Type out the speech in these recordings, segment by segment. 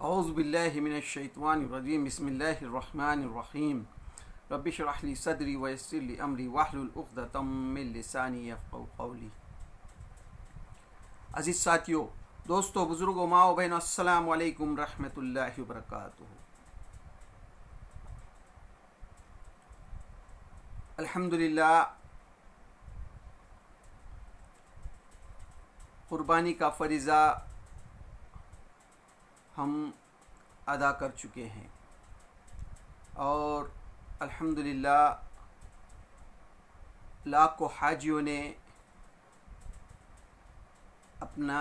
اعوذ باللہ من الشیطان الرجیم بسم اللہ الرحمن الرحیم رب اشرح لی صدری ویسر لی امری واحلل عقدۃ من لسانی یفقهوا قولی۔ عزیز ساتھیو، دوستو، بزرگوں، ماں و بہنوں، السلام علیکم رحمۃ اللہ وبرکاتہ۔ الحمدللہ قربانی کا فریضہ ہم ادا کر چکے ہیں اور الحمدللہ لاکھوں حاجیوں نے اپنا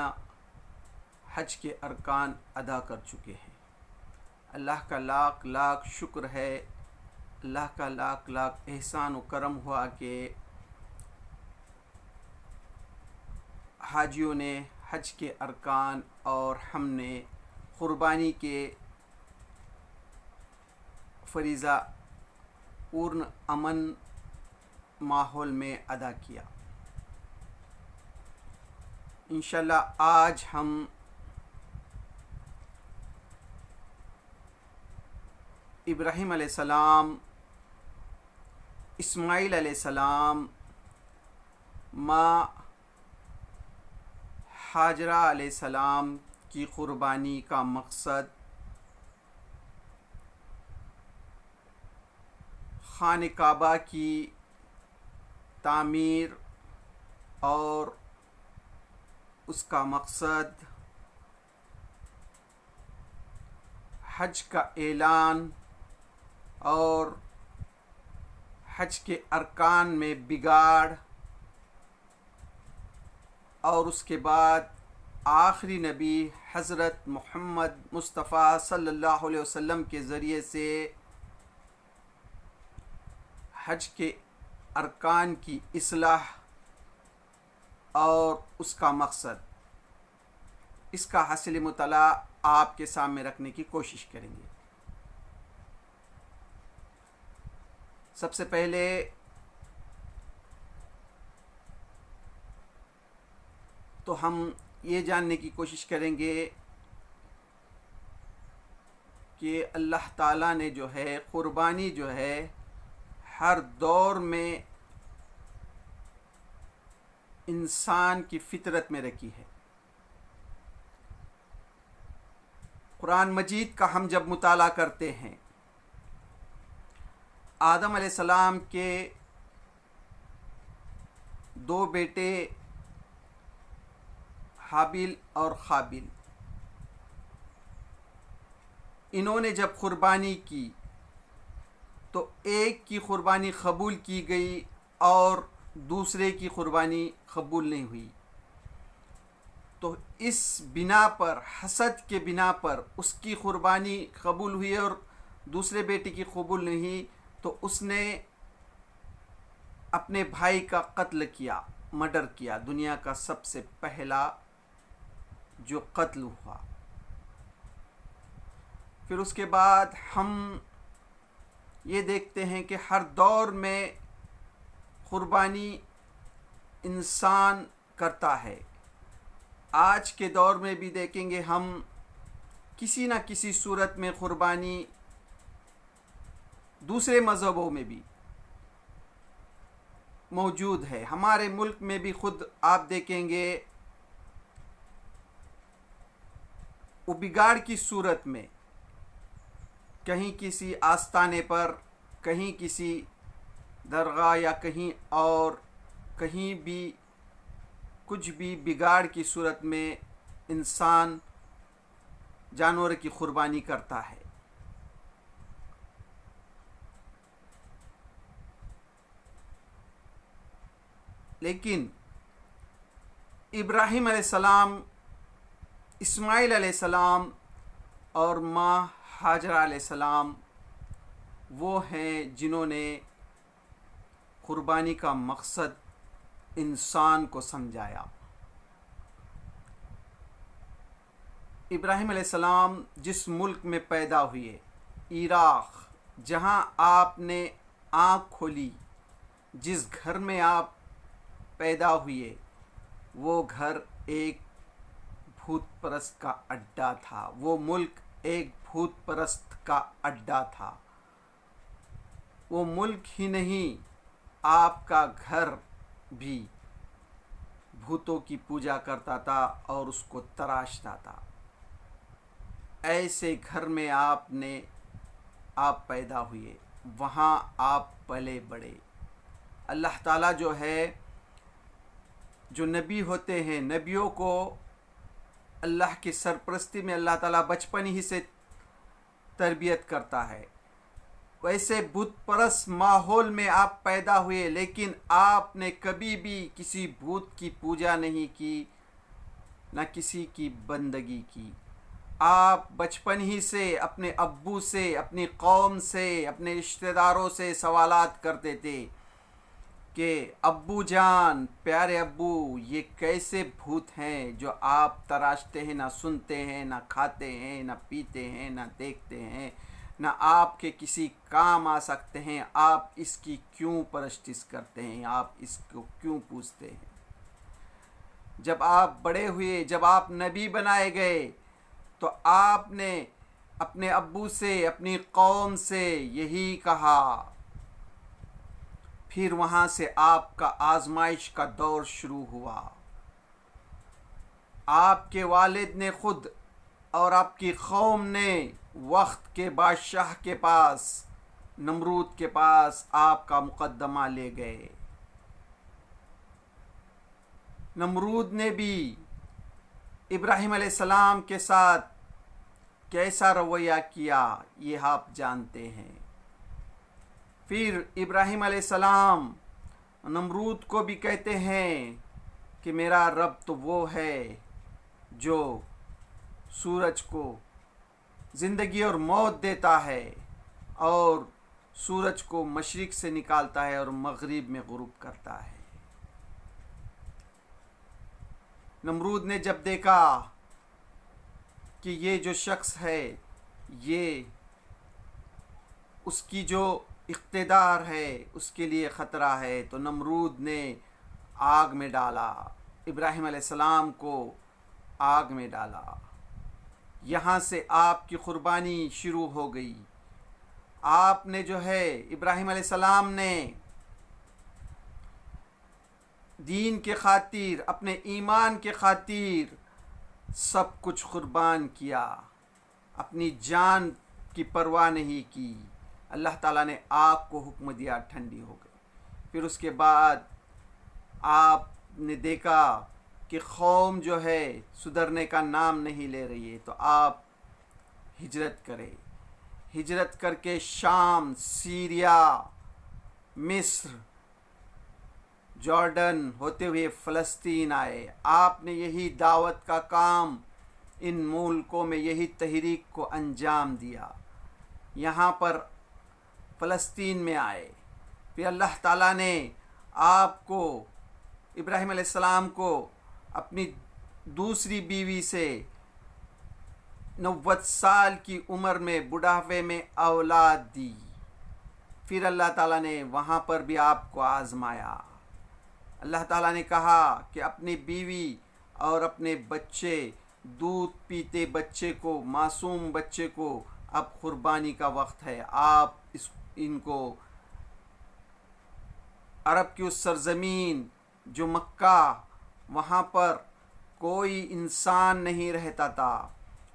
حج کے ارکان ادا کر چکے ہیں۔ اللہ کا لاکھ لاکھ شکر ہے، اللہ کا لاکھ لاکھ احسان و کرم ہوا کہ حاجیوں نے حج کے ارکان اور ہم نے قربانی کے فریضہ پورن امن ماحول میں ادا کیا۔ انشاءاللہ آج ہم ابراہیم علیہ السلام، اسماعیل علیہ السلام، ماں ہاجرہ علیہ السلام کی قربانی کا مقصد خانہ کعبہ کی تعمیر اور اس کا مقصد حج کا اعلان اور حج کے ارکان میں بگاڑ، اور اس کے بعد آخری نبی حضرت محمد مصطفیٰ صلی اللہ علیہ وسلم کے ذریعے سے حج کے ارکان کی اصلاح اور اس کا مقصد، اس کا حاصل مطالعہ آپ کے سامنے رکھنے کی کوشش کریں گے۔ سب سے پہلے تو ہم یہ جاننے کی کوشش کریں گے کہ اللہ تعالیٰ نے جو ہے قربانی جو ہے ہر دور میں انسان کی فطرت میں رکھی ہے۔ قرآن مجید کا ہم جب مطالعہ کرتے ہیں، آدم علیہ السلام کے دو بیٹے حابیل اور قابیل، انہوں نے جب قربانی کی تو ایک کی قربانی قبول کی گئی اور دوسرے کی قربانی قبول نہیں ہوئی۔ تو اس بنا پر، حسد کے بنا پر، اس کی قربانی قبول ہوئی اور دوسرے بیٹے کی قبول نہیں، تو اس نے اپنے بھائی کا قتل کیا، مرڈر کیا، دنیا کا سب سے پہلا جو قتل ہوا۔ پھر اس کے بعد ہم یہ دیکھتے ہیں کہ ہر دور میں قربانی انسان کرتا ہے۔ آج کے دور میں بھی دیکھیں گے ہم، کسی نہ کسی صورت میں قربانی دوسرے مذہبوں میں بھی موجود ہے۔ ہمارے ملک میں بھی خود آپ دیکھیں گے وہ بگاڑ کی صورت میں، کہیں کسی آستانے پر، کہیں کسی درگاہ یا کہیں اور کہیں بھی کچھ بھی بگاڑ کی صورت میں انسان جانور کی قربانی کرتا ہے۔ لیکن ابراہیم علیہ السلام، اسماعیل علیہ السلام اور ماں ہاجرہ علیہ السلام وہ ہیں جنہوں نے قربانی کا مقصد انسان کو سمجھایا۔ ابراہیم علیہ السلام جس ملک میں پیدا ہوئے، عراق، جہاں آپ نے آنکھ کھولی، جس گھر میں آپ پیدا ہوئے، وہ گھر ایک بھوت پرست کا اڈا تھا، وہ ملک ایک بھوت پرست کا اڈا تھا. وہ ملک ہی نہیں، آپ کا گھر بھی بھوتوں کی پوجا کرتا تھا اور اس کو تراشتا تھا. ایسے گھر میں آپ پیدا ہوئے، وہاں آپ پلے بڑھے. اللہ تعالیٰ جو ہے، جو نبی ہوتے ہیں، نبیوں کو اللہ کی سرپرستی میں اللہ تعالیٰ بچپن ہی سے تربیت کرتا ہے. ویسے بت پرست ماحول میں آپ پیدا ہوئے، لیکن آپ نے کبھی بھی کسی بت کی پوجا نہیں کی، نہ کسی کی بندگی کی. آپ بچپن ہی سے اپنے ابو سے، اپنی قوم سے، اپنے رشتہ داروں سے سوالات کرتے تھے کہ ابو جان، پیارے ابو، یہ کیسے بھوت ہیں جو آپ تراشتے ہیں، نہ سنتے ہیں، نہ کھاتے ہیں، نہ پیتے ہیں، نہ دیکھتے ہیں، نہ آپ کے کسی کام آ سکتے ہیں. آپ اس کی کیوں پرستش کرتے ہیں؟ آپ اس کو کیوں پوجتے ہیں؟ جب آپ بڑے ہوئے، جب آپ نبی بنائے گئے، تو آپ نے اپنے ابو سے، اپنی قوم سے یہی کہا. پھر وہاں سے آپ کا آزمائش کا دور شروع ہوا. آپ کے والد نے خود اور آپ کی قوم نے وقت کے بادشاہ کے پاس، نمرود کے پاس آپ کا مقدمہ لے گئے. نمرود نے بھی ابراہیم علیہ السلام کے ساتھ کیسا رویہ کیا، یہ آپ جانتے ہیں. پھر ابراہیم علیہ السلام نمرود کو بھی کہتے ہیں کہ میرا رب تو وہ ہے جو سورج کو زندگی اور موت دیتا ہے، اور سورج کو مشرق سے نکالتا ہے اور مغرب میں غروب کرتا ہے. نمرود نے جب دیکھا کہ یہ جو شخص ہے، یہ اس کی جو اقتدار ہے اس کے لیے خطرہ ہے، تو نمرود نے آگ میں ڈالا، ابراہیم علیہ السلام کو آگ میں ڈالا. یہاں سے آپ کی قربانی شروع ہو گئی. آپ نے جو ہے، ابراہیم علیہ السلام نے دین کے خاطر، اپنے ایمان کے خاطر سب کچھ قربان کیا، اپنی جان کی پرواہ نہیں کی. اللہ تعالیٰ نے آگ کو حکم دیا، ٹھنڈی ہو گئی. پھر اس کے بعد آپ نے دیکھا کہ قوم جو ہے سدھرنے کا نام نہیں لے رہی ہے، تو آپ ہجرت کرے. ہجرت کر کے شام، سیریا، مصر، جارڈن ہوتے ہوئے فلسطین آئے. آپ نے یہی دعوت کا کام ان ملکوں میں، یہی تحریک کو انجام دیا. یہاں پر فلسطین میں آئے. پھر اللہ تعالیٰ نے آپ کو، ابراہیم علیہ السلام کو، اپنی دوسری بیوی سے 90 سال کی عمر میں، بڑھاپے میں اولاد دی. پھر اللہ تعالیٰ نے وہاں پر بھی آپ کو آزمایا. اللہ تعالیٰ نے کہا کہ اپنی بیوی اور اپنے بچے، دودھ پیتے بچے کو، معصوم بچے کو اب قربانی کا وقت ہے. آپ ان کو عرب کی اس سرزمین جو مکہ، وہاں پر کوئی انسان نہیں رہتا تھا.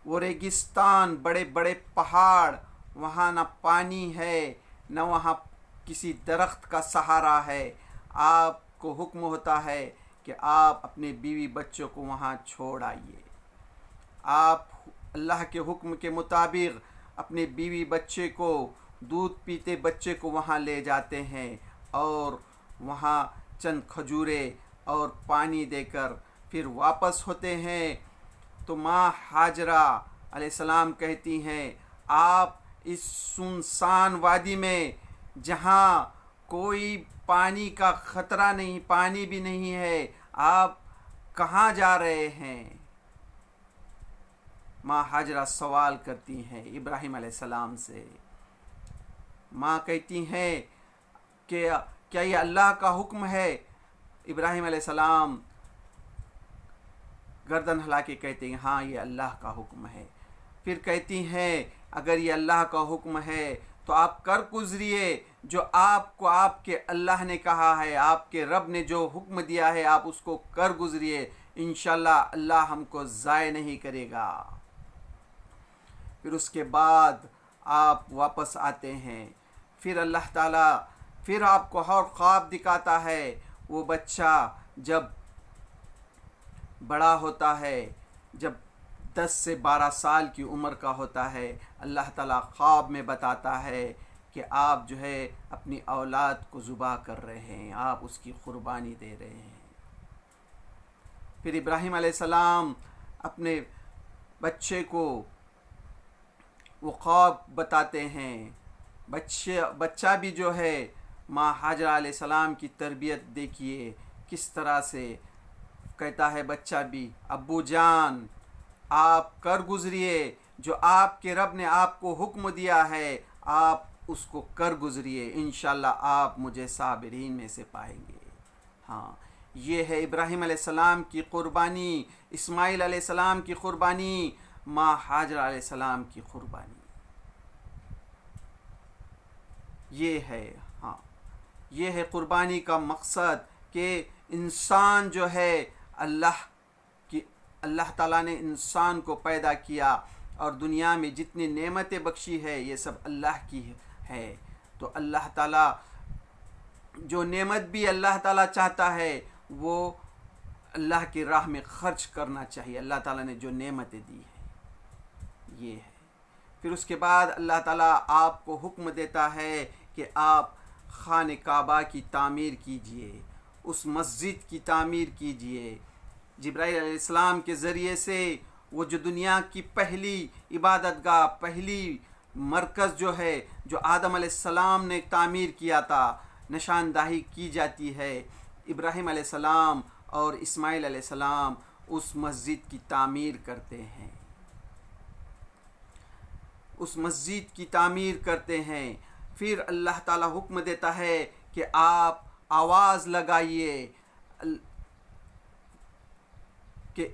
وہ ریگستان، بڑے بڑے پہاڑ، وہاں نہ پانی ہے، نہ وہاں کسی درخت کا سہارا ہے. آپ کو حکم ہوتا ہے کہ آپ اپنے بیوی بچوں کو وہاں چھوڑ آئیے. آپ اللہ کے حکم کے مطابق اپنے بیوی بچے کو، دودھ پیتے بچے کو وہاں لے جاتے ہیں، اور وہاں چند کھجورے اور پانی دے کر پھر واپس ہوتے ہیں. تو ماں ہاجرہ علیہ السلام کہتی ہیں، آپ اس سنسان وادی میں جہاں کوئی پانی کا خطرہ نہیں، پانی بھی نہیں ہے، آپ کہاں جا رہے ہیں؟ ماں ہاجرہ سوال کرتی ہیں ابراہیم علیہ السلام سے. ماں کہتی ہیں کہ کیا یہ اللہ کا حکم ہے؟ ابراہیم علیہ السلام گردن ہلا کے کہتے ہیں، ہاں یہ اللہ کا حکم ہے. پھر کہتی ہیں اگر یہ اللہ کا حکم ہے تو آپ کر گزریے، جو آپ کو آپ کے اللہ نے کہا ہے، آپ کے رب نے جو حکم دیا ہے آپ اس کو کر گزریے، انشاءاللہ اللہ ہم کو ضائع نہیں کرے گا۔ پھر اس کے بعد آپ واپس آتے ہیں، پھر اللہ تعالیٰ پھر آپ کو اور خواب دکھاتا ہے۔ وہ بچہ جب بڑا ہوتا ہے، جب 10 سے 12 سال کی عمر کا ہوتا ہے، اللہ تعالیٰ خواب میں بتاتا ہے کہ آپ جو ہے اپنی اولاد کو ذبح کر رہے ہیں، آپ اس کی قربانی دے رہے ہیں۔ پھر ابراہیم علیہ السلام اپنے بچے کو وہ خواب بتاتے ہیں۔ بچہ بھی جو ہے ماں ہاجرہ علیہ السلام کی تربیت دیکھیے کس طرح سے کہتا ہے، بچہ بھی ابو جان آپ کر گزریے، جو آپ کے رب نے آپ کو حکم دیا ہے آپ اس کو کر گزریے، انشاءاللہ آپ مجھے صابرین میں سے پائیں گے۔ ہاں، یہ ہے ابراہیم علیہ السلام کی قربانی، اسماعیل علیہ السلام کی قربانی، ماں ہاجرہ علیہ السلام کی قربانی، یہ ہے۔ ہاں، یہ ہے قربانی کا مقصد کہ انسان جو ہے اللہ تعالیٰ نے انسان کو پیدا کیا اور دنیا میں جتنی نعمتیں بخشی ہے یہ سب اللہ کی ہے، تو اللہ تعالیٰ جو نعمت بھی اللہ تعالیٰ چاہتا ہے وہ اللہ کی راہ میں خرچ کرنا چاہیے۔ اللہ تعالیٰ نے جو نعمتیں دی ہیں یہ ہے۔ پھر اس کے بعد اللہ تعالیٰ آپ کو حکم دیتا ہے کہ آپ خانہ کعبہ کی تعمیر کیجئے، اس مسجد کی تعمیر کیجئے۔ جبرائیل علیہ السلام کے ذریعے سے وہ جو دنیا کی پہلی عبادت گاہ، پہلی مرکز جو ہے، جو آدم علیہ السلام نے تعمیر کیا تھا، نشاندہی کی جاتی ہے۔ ابراہیم علیہ السلام اور اسماعیل علیہ السلام اس مسجد کی تعمیر کرتے ہیں، اس مسجد کی تعمیر کرتے ہیں۔ پھر اللہ تعالیٰ حکم دیتا ہے کہ آپ آواز لگائیے کہ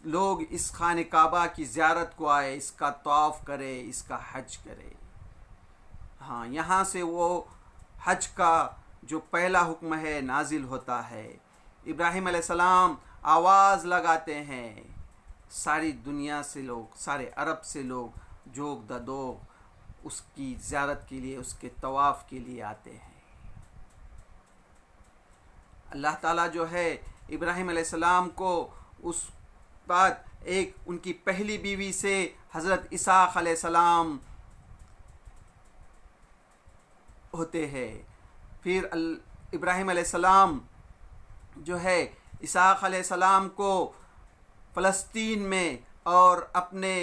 لوگ اس خانہ کعبہ کی زیارت کو آئے، اس کا طواف کرے، اس کا حج کرے۔ ہاں، یہاں سے وہ حج کا جو پہلا حکم ہے نازل ہوتا ہے۔ ابراہیم علیہ السلام آواز لگاتے ہیں، ساری دنیا سے لوگ، سارے عرب سے لوگ جوگ ددوگ اس کی زیارت کے لیے، اس کے طواف کے لیے آتے ہیں۔ اللہ تعالیٰ جو ہے ابراہیم علیہ السلام کو اس بعد ایک ان کی پہلی بیوی سے حضرت اسحاق علیہ السلام ہوتے ہیں۔ پھر ابراہیم علیہ السلام جو ہے اسحاق علیہ السلام کو فلسطین میں اور اپنے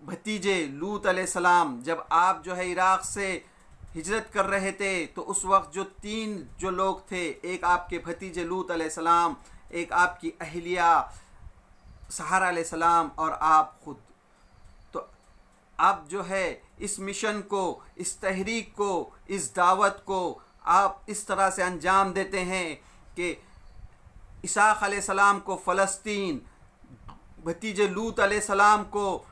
بھتیجے لوط علیہ السلام، جب آپ جو ہے عراق سے ہجرت کر رہے تھے تو اس وقت جو 3 جو لوگ تھے، ایک آپ کے بھتیجے لوط علیہ السلام، ایک آپ کی اہلیہ سارہ علیہ السلام اور آپ خود، تو آپ جو ہے اس مشن کو، اس تحریک کو، اس دعوت کو آپ اس طرح سے انجام دیتے ہیں کہ اسحاق علیہ السلام کو فلسطین، بھتیجے لوط علیہ السلام کو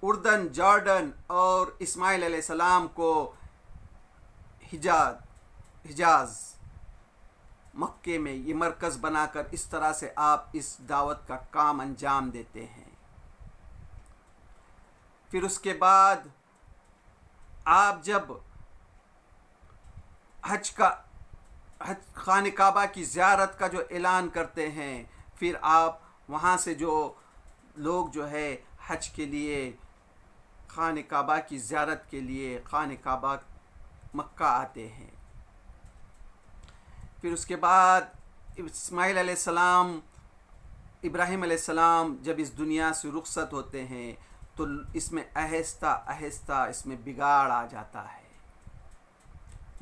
اردن جارڈن اور اسماعیل علیہ السلام کو حجاز مکے میں یہ مرکز بنا کر اس طرح سے آپ اس دعوت کا کام انجام دیتے ہیں۔ پھر اس کے بعد آپ جب خانہ کعبہ کی زیارت کا جو اعلان کرتے ہیں، پھر آپ وہاں سے جو لوگ جو ہے حج کے لیے، خانہ کعبہ کی زیارت کے لیے خانہ کعبہ مکہ آتے ہیں۔ پھر اس کے بعد اسماعیل علیہ السلام، ابراہیم علیہ السلام جب اس دنیا سے رخصت ہوتے ہیں تو اس میں آہستہ آہستہ اس میں بگاڑ آ جاتا ہے،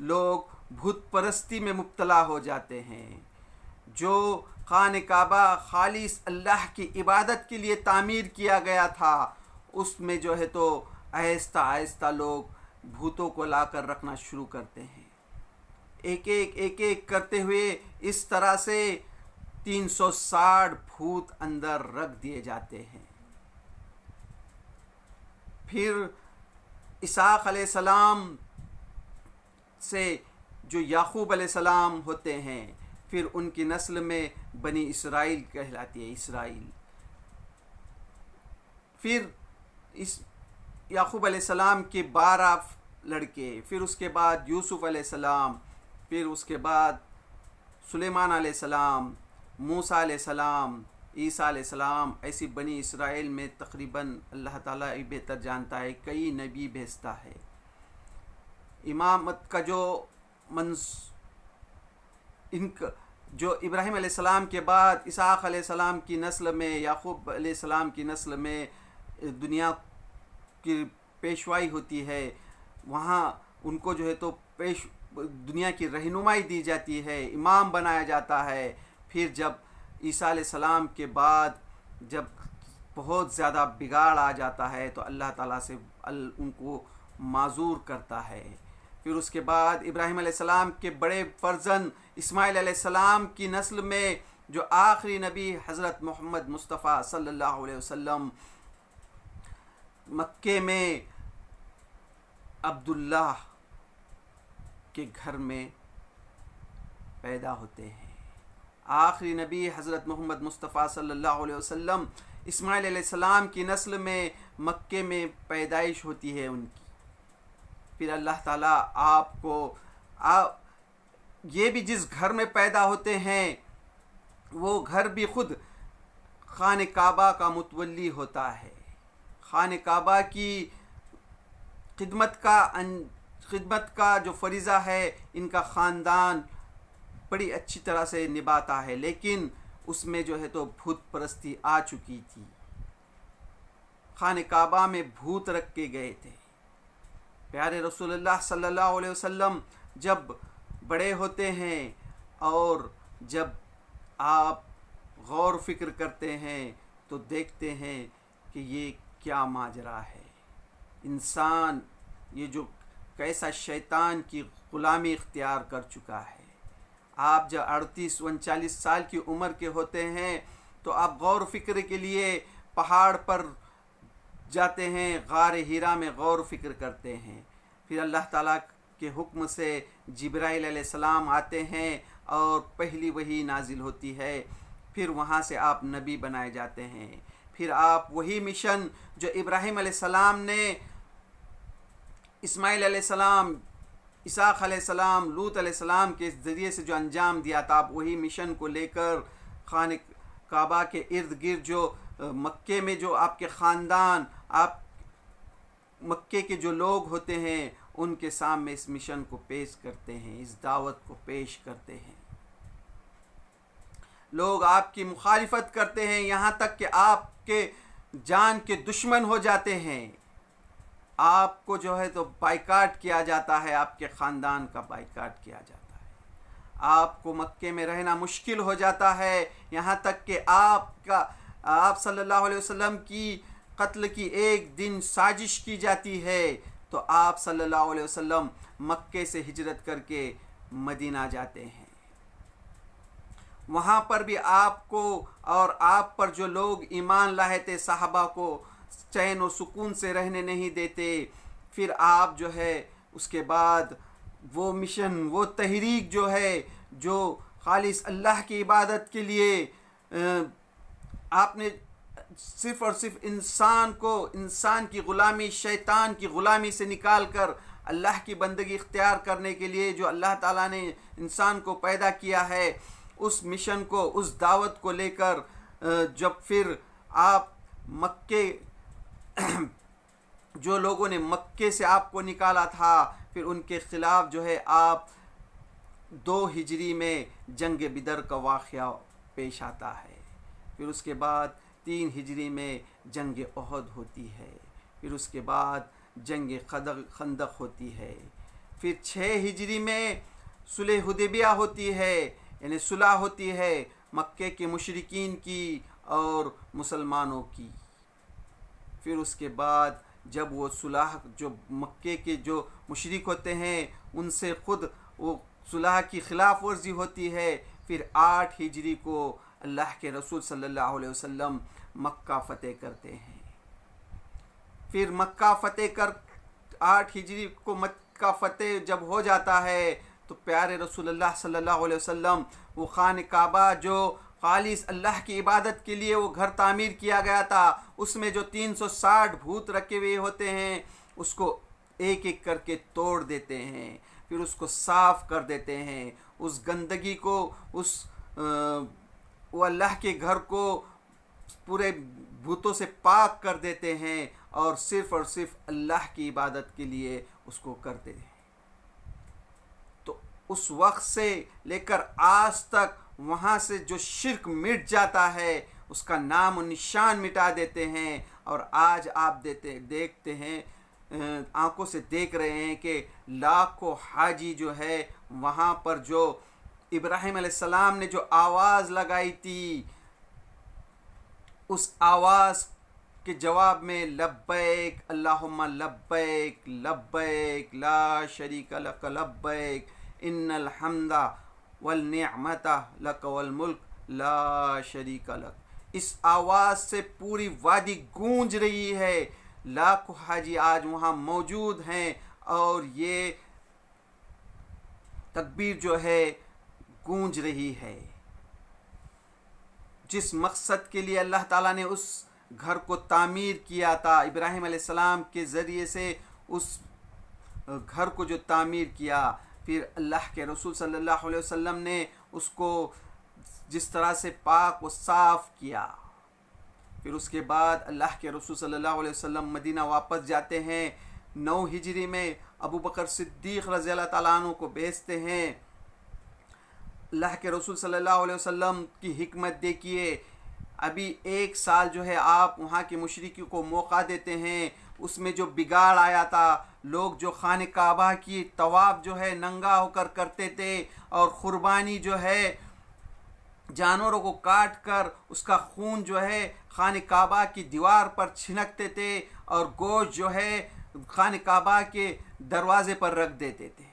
لوگ بت پرستی میں مبتلا ہو جاتے ہیں۔ جو خانہ کعبہ خالص اللہ کی عبادت کے لیے تعمیر کیا گیا تھا، اس میں جو ہے تو آہستہ آہستہ لوگ بھوتوں کو لا کر رکھنا شروع کرتے ہیں، ایک ایک کرتے ہوئے اس طرح سے 360 بھوت اندر رکھ دیے جاتے ہیں۔ پھر اسحاق علیہ السلام سے جو یعقوب علیہ السلام ہوتے ہیں، پھر ان کی نسل میں بنی اسرائیل کہلاتی ہے، اسرائیل. پھر اس یعقوب علیہ السلام کے 12 لڑکے، پھر اس کے بعد یوسف علیہ السلام، پھر اس کے بعد سلیمان علیہ السلام، موسیٰ علیہ السلام، عیسیٰ علیہ السلام. ایسی بنی اسرائیل میں تقریباً اللہ تعالیٰ ہی بہتر جانتا ہے کئی نبی بھیجتا ہے. امامت کا جو ابراہیم علیہ السلام کے بعد اسحاق علیہ السلام کی نسل میں، یعقوب علیہ السلام کی نسل میں دنیا کی پیشوائی ہوتی ہے، وہاں ان کو جو ہے تو دنیا کی رہنمائی دی جاتی ہے، امام بنایا جاتا ہے. پھر جب عیسیٰ علیہ السلام کے بعد جب بہت زیادہ بگاڑ آ جاتا ہے تو اللہ تعالیٰ سے ان کو معذور کرتا ہے. پھر اس کے بعد ابراہیم علیہ السلام کے بڑے فرزند اسماعیل علیہ السلام کی نسل میں جو آخری نبی حضرت محمد مصطفیٰ صلی اللہ علیہ وسلم مکے میں عبداللہ کے گھر میں پیدا ہوتے ہیں. آخری نبی حضرت محمد مصطفیٰ صلی اللہ علیہ وسلم اسماعیل علیہ السلام کی نسل میں مکے میں پیدائش ہوتی ہے ان کی. پھر اللہ تعالیٰ آپ کو یہ بھی جس گھر میں پیدا ہوتے ہیں وہ گھر بھی خود خانہ کعبہ کا متولی ہوتا ہے. خانہ کعبہ کی خدمت کا جو فریضہ ہے ان کا خاندان بڑی اچھی طرح سے نبھاتا ہے، لیکن اس میں جو ہے تو بھوت پرستی آ چکی تھی. خانہ کعبہ میں بھوت رکھ کے گئے تھے. پیارے رسول اللہ صلی اللہ علیہ وسلم جب بڑے ہوتے ہیں اور جب آپ غور فکر کرتے ہیں تو دیکھتے ہیں کہ یہ کیا ماجرا ہے. انسان یہ جو کیسا شیطان کی غلامی اختیار کر چکا ہے. آپ جب 38-39 سال کی عمر کے ہوتے ہیں تو آپ غور و فکر کے لیے پہاڑ پر جاتے ہیں، غار ہیرا میں غور و فکر کرتے ہیں. پھر اللہ تعالیٰ کے حکم سے جبرائیل علیہ السلام آتے ہیں اور پہلی وحی نازل ہوتی ہے. پھر وہاں سے آپ نبی بنائے جاتے ہیں. پھر آپ وہی مشن جو ابراہیم علیہ السلام نے اسماعیل علیہ السلام، اسحاق علیہ السلام، لوط علیہ السلام کے ذریعے سے جو انجام دیا تھا، آپ وہی مشن کو لے کر خانہ کعبہ کے ارد گرد جو مکے میں جو آپ کے خاندان، آپ مکے کے جو لوگ ہوتے ہیں ان کے سامنے اس مشن کو پیش کرتے ہیں، اس دعوت کو پیش کرتے ہیں. لوگ آپ کی مخالفت کرتے ہیں، یہاں تک کہ آپ کے جان کے دشمن ہو جاتے ہیں. آپ کو جو ہے تو بائیکاٹ کیا جاتا ہے، آپ کے خاندان کا بائیکاٹ کیا جاتا ہے. آپ کو مکے میں رہنا مشکل ہو جاتا ہے، یہاں تک کہ آپ صلی اللہ علیہ وسلم کی قتل کی ایک دن سازش کی جاتی ہے تو آپ صلی اللہ علیہ وسلم مکے سے ہجرت کر کے مدینہ جاتے ہیں. وہاں پر بھی آپ کو اور آپ پر جو لوگ ایمان لائے تھے صحابہ کو چین و سکون سے رہنے نہیں دیتے. پھر آپ جو ہے اس کے بعد وہ مشن، وہ تحریک جو ہے جو خالص اللہ کی عبادت کے لیے آپ نے صرف اور صرف انسان کی غلامی، شیطان کی غلامی سے نکال کر اللہ کی بندگی اختیار کرنے کے لیے جو اللہ تعالیٰ نے انسان کو پیدا کیا ہے، اس مشن کو، اس دعوت کو لے کر جب پھر آپ مکے جو لوگوں نے مکے سے آپ کو نکالا تھا، پھر ان کے خلاف جو ہے آپ 2 ہجری میں جنگ بدر کا واقعہ پیش آتا ہے. پھر اس کے بعد 3 ہجری میں جنگ احد ہوتی ہے. پھر اس کے بعد جنگ خندق ہوتی ہے. پھر 6 ہجری میں صلح حدیبیہ ہوتی ہے، یعنی صلح ہوتی ہے مکے کے مشرکین کی اور مسلمانوں کی. پھر اس کے بعد جب وہ صلح جو مکے کے جو مشرک ہوتے ہیں ان سے خود وہ صلح کی خلاف ورزی ہوتی ہے. پھر 8 ہجری کو اللہ کے رسول صلی اللہ علیہ وسلم مکہ فتح کرتے ہیں. پھر مکہ فتح کر 8 ہجری کو مکہ فتح جب ہو جاتا ہے تو پیارے رسول اللہ صلی اللہ علیہ وسلم وہ خانہ کعبہ جو خالص اللہ کی عبادت کے لیے وہ گھر تعمیر کیا گیا تھا، اس میں جو 360 بھوت رکھے ہوئے ہوتے ہیں اس کو ایک ایک کر کے توڑ دیتے ہیں، پھر اس کو صاف کر دیتے ہیں، اس گندگی کو وہ اللہ کے گھر کو پورے بھوتوں سے پاک کر دیتے ہیں اور صرف اللہ کی عبادت کے لیے اس کو کرتے ہیں۔ تو اس وقت سے لے کر آج تک وہاں سے جو شرک مٹ جاتا ہے اس کا نام و نشان مٹا دیتے ہیں، اور آج آپ دیکھتے ہیں، آنکھوں سے دیکھ رہے ہیں کہ لاکھوں حاجی جو ہے وہاں پر جو ابراہیم علیہ السلام نے جو آواز لگائی تھی، اس آواز کے جواب میں لبیک اللہم لبیک لبیک لا شریک لک لبیک ان الحمد والنعمت لک والملک لا شریک لک، اس آواز سے پوری وادی گونج رہی ہے۔ لاکھوں حاجی آج وہاں موجود ہیں اور یہ تکبیر جو ہے گونج رہی ہے۔ جس مقصد کے لیے اللہ تعالیٰ نے اس گھر کو تعمیر کیا تھا، ابراہیم علیہ السلام کے ذریعے سے اس گھر کو جو تعمیر کیا، پھر اللہ کے رسول صلی اللہ علیہ وسلم نے اس کو جس طرح سے پاک و صاف کیا، پھر اس کے بعد اللہ کے رسول صلی اللہ علیہ وسلم مدینہ واپس جاتے ہیں۔ 9 ہجری میں ابو بکر صدیق رضی اللہ تعالیٰ عنہ کو بھیجتے ہیں۔ اللہ کے رسول صلی اللہ علیہ وسلم کی حکمت دیکھیے، ابھی 1 سال جو ہے آپ وہاں کے مشرکین کو موقع دیتے ہیں، اس میں جو بگاڑ آیا تھا، لوگ جو خانہ کعبہ کی طواف جو ہے ننگا ہو کر کرتے تھے اور قربانی جو ہے جانوروں کو کاٹ کر اس کا خون جو ہے خانہ کعبہ کی دیوار پر چھنکتے تھے اور گوشت جو ہے خانہ کعبہ کے دروازے پر رکھ دیتے تھے۔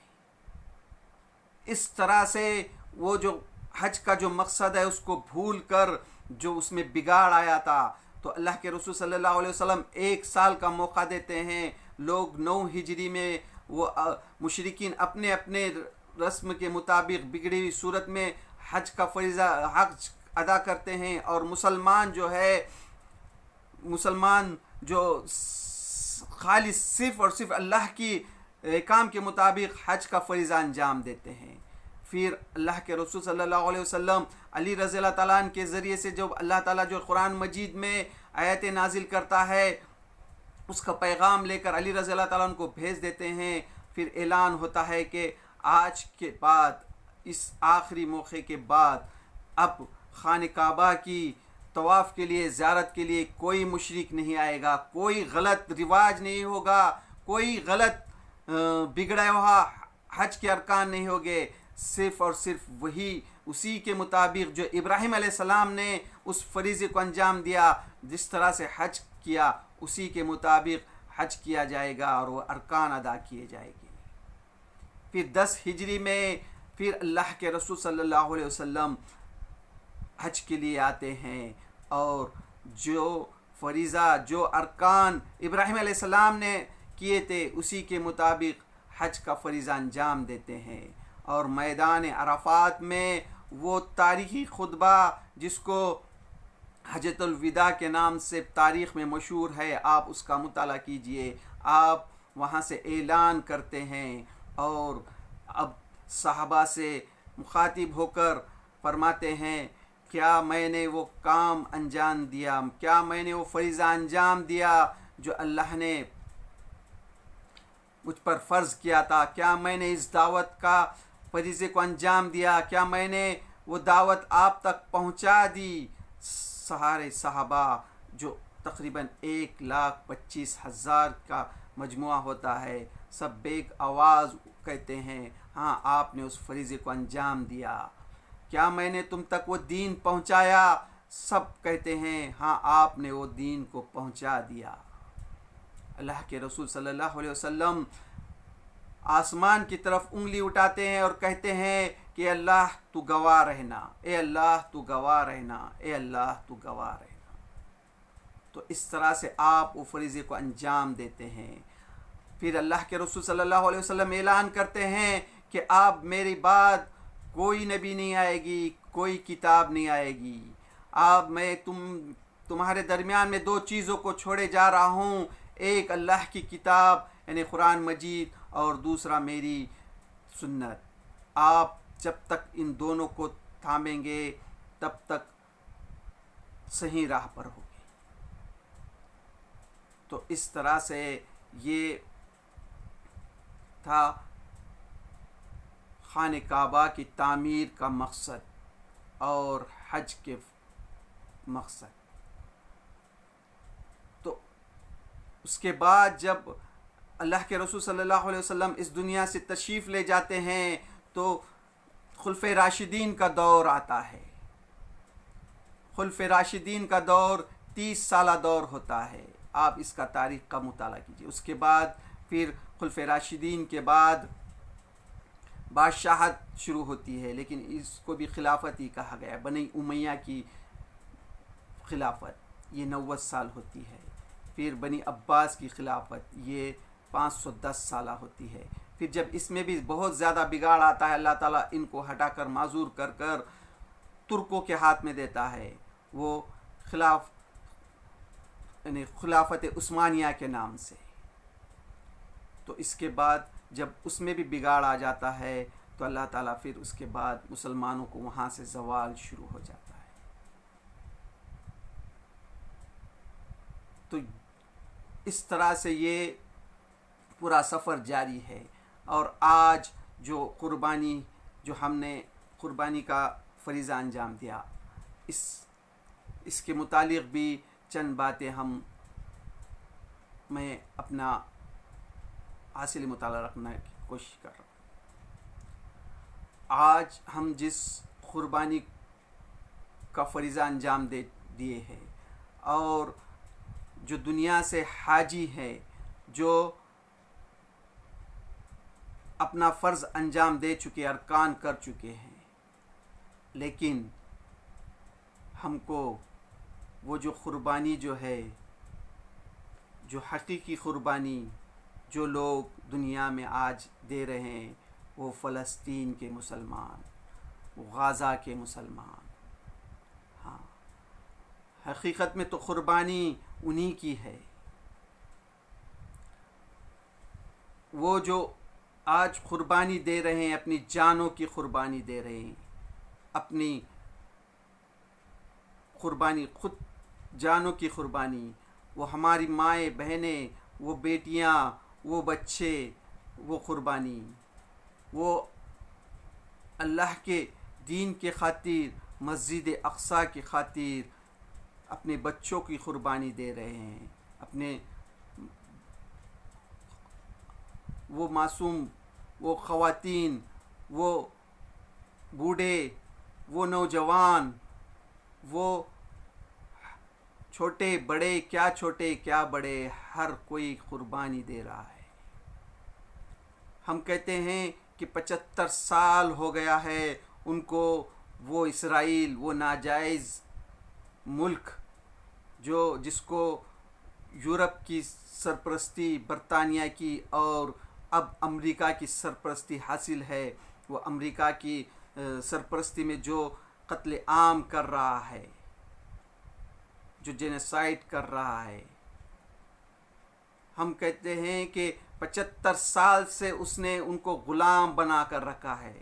اس طرح سے وہ جو حج کا جو مقصد ہے اس کو بھول کر جو اس میں بگاڑ آیا تھا، تو اللہ کے رسول صلی اللہ علیہ وسلم 1 سال کا موقع دیتے ہیں۔ لوگ 9 ہجری میں وہ مشرکین اپنے اپنے رسم کے مطابق بگڑی ہوئی صورت میں حج کا فریضہ حج ادا کرتے ہیں، اور مسلمان جو خالص صرف اور صرف اللہ کی احکام کے مطابق حج کا فریضہ انجام دیتے ہیں۔ پھر اللہ کے رسول صلی اللہ علیہ وسلم علی رضی اللہ تعالیٰ عنہ کے ذریعے سے جب اللہ تعالیٰ جو قرآن مجید میں آیت نازل کرتا ہے اس کا پیغام لے کر علی رضی اللہ تعالیٰ عنہ کو بھیج دیتے ہیں۔ پھر اعلان ہوتا ہے کہ آج کے بعد، اس آخری موقع کے بعد، اب خانہ کعبہ کی طواف کے لیے زیارت کے لیے کوئی مشرک نہیں آئے گا، کوئی غلط رواج نہیں ہوگا، کوئی غلط بگڑا ہوا حج کے ارکان نہیں ہوگے، صرف اور صرف وہی اسی کے مطابق جو ابراہیم علیہ السلام نے اس فریضے کو انجام دیا، جس طرح سے حج کیا اسی کے مطابق حج کیا جائے گا اور وہ ارکان ادا کیے جائے گے۔ پھر 10 ہجری میں پھر اللہ کے رسول صلی اللہ علیہ وسلم حج کے لیے آتے ہیں اور جو فریضہ جو ارکان ابراہیم علیہ السلام نے کیے تھے اسی کے مطابق حج کا فریضہ انجام دیتے ہیں، اور میدان عرفات میں وہ تاریخی خطبہ جس کو حجۃ الوداع کے نام سے تاریخ میں مشہور ہے، آپ اس کا مطالعہ کیجئے۔ آپ وہاں سے اعلان کرتے ہیں اور اب صحابہ سے مخاطب ہو کر فرماتے ہیں، کیا میں نے وہ کام انجام دیا، کیا میں نے وہ فریضہ انجام دیا جو اللہ نے مجھ پر فرض کیا تھا، کیا میں نے اس دعوت کا فریضے کو انجام دیا، کیا میں نے وہ دعوت آپ تک پہنچا دی۔ سارے صحابہ جو تقریباً 1,25,000 کا مجموعہ ہوتا ہے، سب ایک آواز کہتے ہیں، ہاں آپ نے اس فریضے کو انجام دیا۔ کیا میں نے تم تک وہ دین پہنچایا؟ سب کہتے ہیں، ہاں آپ نے وہ دین کو پہنچا دیا۔ اللہ کے رسول صلی اللہ علیہ وسلم آسمان کی طرف انگلی اٹھاتے ہیں اور کہتے ہیں کہ اللہ تو گواہ رہنا، اے اللہ تو گواہ رہنا، اے اللہ تو گواہ رہنا۔ تو اس طرح سے آپ وہ فریضے کو انجام دیتے ہیں. پھر اللہ کے رسول صلی اللہ علیہ وسلم اعلان کرتے ہیں کہ اب میری بعد کوئی نبی نہیں آئے گی, کوئی کتاب نہیں آئے گی. اب میں تمہارے درمیان میں 2 چیزوں کو چھوڑے جا رہا ہوں, ایک اللہ کی کتاب یعنی قرآن مجید, اور دوسرا میری سنت. آپ جب تک ان دونوں کو تھامیں گے تب تک صحیح راہ پر ہوگے. تو اس طرح سے یہ تھا خانہ کعبہ کی تعمیر کا مقصد اور حج کے مقصد. تو اس کے بعد جب اللہ کے رسول صلی اللہ علیہ وسلم اس دنیا سے تشریف لے جاتے ہیں تو خلفۂ راشدین کا دور آتا ہے. خلفۂ راشدین کا دور 30 سالہ دور ہوتا ہے. آپ اس کا تاریخ کا مطالعہ کیجیے. اس کے بعد پھر خلفۂ راشدین کے بعد بادشاہت شروع ہوتی ہے, لیکن اس کو بھی خلافت ہی کہا گیا. بنی امیہ کی خلافت یہ 90 سال ہوتی ہے. پھر بنی عباس کی خلافت یہ 510 سالہ ہوتی ہے. پھر جب اس میں بھی بہت زیادہ بگاڑ آتا ہے, اللہ تعالیٰ ان کو ہٹا کر معذور کر کر ترکوں کے ہاتھ میں دیتا ہے, وہ یعنی خلافت عثمانیہ کے نام سے. تو اس کے بعد جب اس میں بھی بگاڑ آ جاتا ہے تو اللہ تعالیٰ پھر اس کے بعد مسلمانوں کو وہاں سے زوال شروع ہو جاتا ہے. تو اس طرح سے یہ پورا سفر جاری ہے. اور آج جو قربانی جو ہم نے قربانی کا فریضہ انجام دیا, اس کے متعلق بھی چند باتیں میں اپنا حاصل مطالعہ رکھنے کی کوشش کر رہا ہوں. آج ہم جس قربانی کا فریضہ انجام دیے ہیں, اور جو دنیا سے حاجی ہیں جو اپنا فرض انجام دے چکے, ارکان کر چکے ہیں, لیکن ہم کو وہ جو قربانی جو ہے, جو حقیقی قربانی جو لوگ دنیا میں آج دے رہے ہیں, وہ فلسطین کے مسلمان, وہ غزہ کے مسلمان. ہاں, حقیقت میں تو قربانی انہی کی ہے. وہ جو آج قربانی دے رہے ہیں, اپنی جانوں کی قربانی دے رہے ہیں, اپنی قربانی, خود جانوں کی قربانی, وہ ہماری مائیں بہنیں, وہ بیٹیاں, وہ بچے, وہ قربانی, وہ اللہ کے دین کے خاطر, مسجد اقصیٰ کی خاطر اپنے بچوں کی قربانی دے رہے ہیں. اپنے وہ معصوم, وہ خواتین, وہ بوڑھے, وہ نوجوان, وہ چھوٹے بڑے, کیا چھوٹے کیا بڑے, ہر کوئی قربانی دے رہا ہے. ہم کہتے ہیں کہ 75 سال ہو گیا ہے ان کو, وہ اسرائیل, وہ ناجائز ملک جس کو یورپ کی سرپرستی, برطانیہ کی اور اب امریکہ کی سرپرستی حاصل ہے, وہ امریکہ کی سرپرستی میں جو قتل عام کر رہا ہے, جو جینوسائیڈ کر رہا ہے. ہم کہتے ہیں کہ 75 سال سے اس نے ان کو غلام بنا کر رکھا ہے,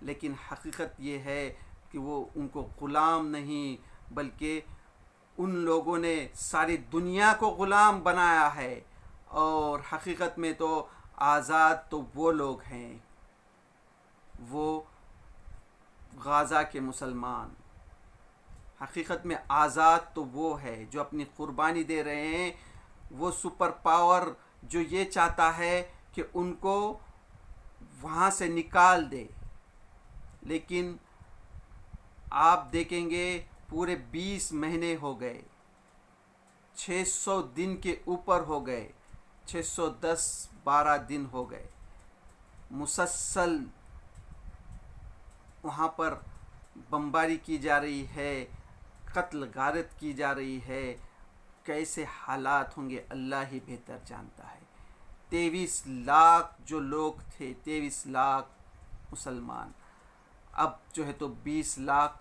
لیکن حقیقت یہ ہے کہ وہ ان کو غلام نہیں, بلکہ ان لوگوں نے ساری دنیا کو غلام بنایا ہے. اور حقیقت میں تو آزاد تو وہ لوگ ہیں, وہ غزہ کے مسلمان. حقیقت میں آزاد تو وہ ہے جو اپنی قربانی دے رہے ہیں. وہ سپر پاور جو یہ چاہتا ہے کہ ان کو وہاں سے نکال دے, لیکن آپ دیکھیں گے پورے 20 مہینے ہو گئے, 600 دن کے اوپر ہو گئے, 610-12 دن ہو گئے, مسلسل وہاں پر بمباری کی جا رہی ہے, قتل غارت کی جا رہی ہے, کیسے حالات ہوں گے اللہ ہی بہتر جانتا ہے۔ 23 لاکھ جو لوگ تھے، 23 لاکھ مسلمان، اب جو ہے تو 20 لاکھ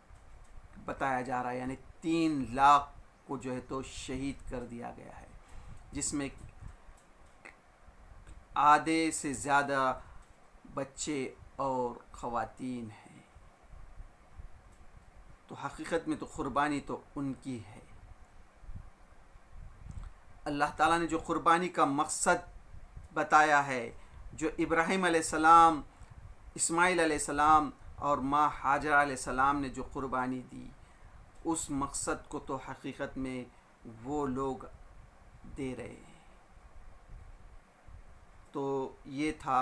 بتایا جا رہا ہے، یعنی 3 لاکھ کو جو ہے تو شہید کر دیا گیا ہے، جس میں آدھے سے زیادہ بچے اور خواتین ہیں۔ تو حقیقت میں تو قربانی تو ان کی ہے۔ اللہ تعالیٰ نے جو قربانی کا مقصد بتایا ہے، جو ابراہیم علیہ السلام، اسماعیل علیہ السلام اور ماں ہاجرہ علیہ السلام نے جو قربانی دی، اس مقصد کو تو حقیقت میں وہ لوگ دے رہے ہیں۔ تو یہ تھا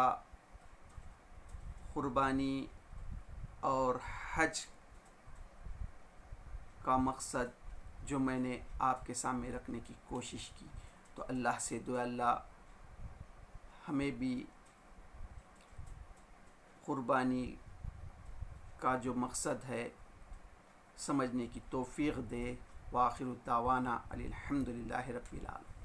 قربانی اور حج کا مقصد جو میں نے آپ کے سامنے رکھنے کی کوشش کی۔ تو اللہ سے دعا اللہ ہمیں بھی قربانی کا جو مقصد ہے سمجھنے کی توفیق دے۔ وآخر دعوانا الحمد للہ رب العالمین۔